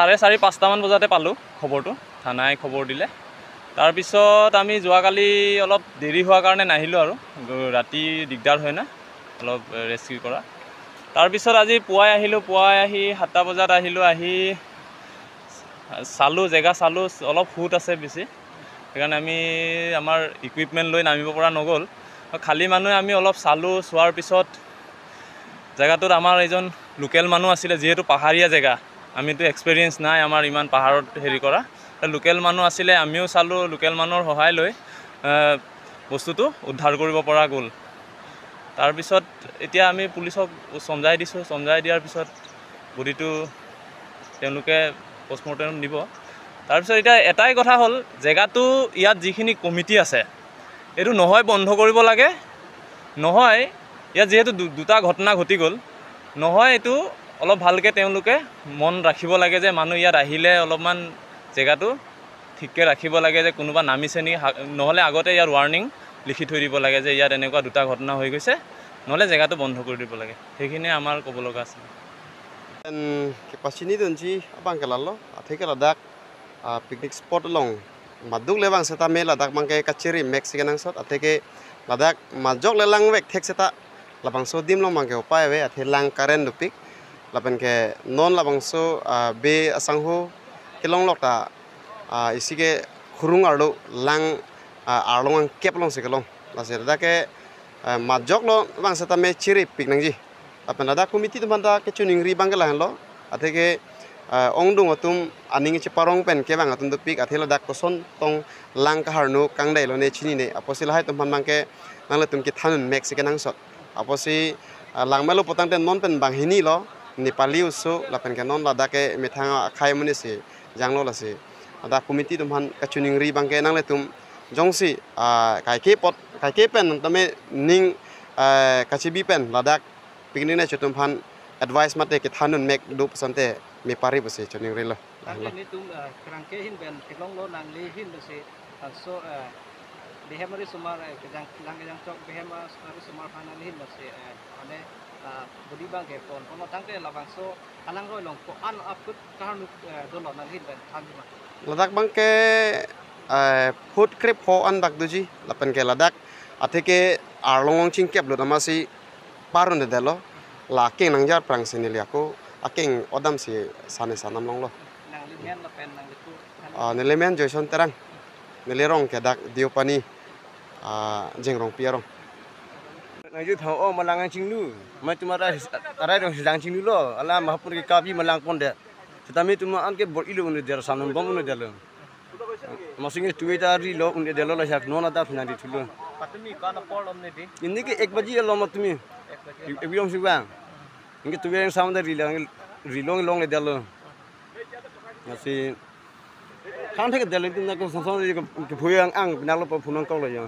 4:30-5টামান বজাতে পালোঁ খবৰটো, থানাই খবৰ দিলে। তাৰপিছত আমি যোৱাকালি অলপ দেৰি হোৱাৰ কাৰণে নাহিলোঁ আৰু ৰাতি দিগদাৰ হয় না অলপ ৰেস্কিউ কৰা। তাৰপিছত আজি পুৱাই আহিলোঁ, পুৱাই আহি 7টা বজাত আহিলোঁ, আহি চালোঁ, জেগা চালোঁ, অলপ সোঁত আছে বেছি, সেইকাৰণে আমি আমাৰ ইকুইপমেণ্ট লৈ নামিব পৰা নগ'ল। খালী মানুহে আমি অলপ চালোঁ, চোৱাৰ পিছত জেগাটোত আমাৰ এজন লোকেল মানুহ আছিলে, যিহেতু পাহাৰীয়া জেগা, আমিতো এক্সপেৰিয়েঞ্চ নাই আমাৰ ইমান পাহাৰত হেৰি কৰা, লোকেল মানুহ আছিলে, আমিও চালোঁ, লোকেল মানুহৰ সহায় লৈ বস্তুটো উদ্ধাৰ কৰিব পৰা গ'ল। তাৰপিছত এতিয়া আমি পুলিচক চমজাই দিছোঁ, চমজাই দিয়াৰ পিছত বডিটো তেওঁলোকে পষ্টমৰ্টেম দিব। তাৰপিছত এতিয়া এটাই কথা হ'ল, জেগাটো ইয়াত যিখিনি কমিটি আছে এইটো নহয় বন্ধ কৰিব লাগে, নহয় ইয়াত যিহেতু দুটা ঘটনা ঘটি গ'ল, নহয় এইটো অলপ ভালকৈ তেওঁলোকে মন ৰাখিব লাগে যে মানুহ ইয়াত আহিলে অলপমান জেগাটো ঠিককৈ ৰাখিব লাগে, যে কোনোবা নামিছে নেকি, নহ'লে আগতে ইয়াত ৱাৰ্ণিং লিখি থৈ দিব লাগে যে ইয়াত এনেকুৱা দুটা ঘটনা হৈ গৈছে, নহ'লে জেগাটো বন্ধ কৰি দিব লাগে। সেইখিনিয়ে আমাৰ ক'ব লগা আছে। Pasini donji abang kelalo, atheke ladak picnic spot long. Maduk lewang seta me ladak mangke kaciri mek sikenang sot, atheke ladak majok lelang wek thek seta labang so dim long mangke upai we athe lang karen dupik. Lapan ke non labang so be asangho kelong lok ta isike khurung arlo lang arlong kep long sikelong. Lase ladak ke majok lo bang seta me ciri picnic ji. Apa nada komiti tu mana kecuning ribang ke lah lo, atheke ongdung atum aning ceparong pen ke bang atum dupik athela dak koson tong lang kaharno kangdai lo ne chini ne aposi lahai tum man ke nangle tum ki thanun Mexican nang sot aposi lang melo potang ten non pen bang hini lo Nepali uso lapen ke non lada ke methanga khai muni si janglo la si ada komiti tum man kecuning ribang ke nangle tum jongsi kai ke pen tame ning kacibi pen ladak Pigni na chutum han advice mate ke thanun mek dup sante me pari bose chuning relo. Ini tum kerangke hin ben tiklong lo nang li hin bose so behemari sumar kejang lang chok behemar sumar panal hin bose ane budi bang ke pon kono tangke labang so alang roi long ko an aput karnu dolon nang hin ben thangma. Ladak bang ke food crep ho an dak duji lapan ke ladak atheke arlong ching kep lo namasi parun de delo la king nang jar prang sinili aku aking odam si sane sanam long lo Nang limen la pen nang itu nelemen joison terang nelerong ke dak diopani jengrong piarong nang ju thau o malang ching lu mai tumara arai rong sidang ching lu lo ala mahpur ke kapi malang ponde tetapi tuma an ke bor ilu ne der sanam bom ne delo masing twitter ri lo ne delo la sak nona da phina di thulo patumi kana pol omne di ini ke 1 baji lo matumi ebiom sibang inge tu yang sama dari rilong long le dalo masih kan thek dalo tin na ko song song ke phuyang ang pinalo pa phunang kau lo ya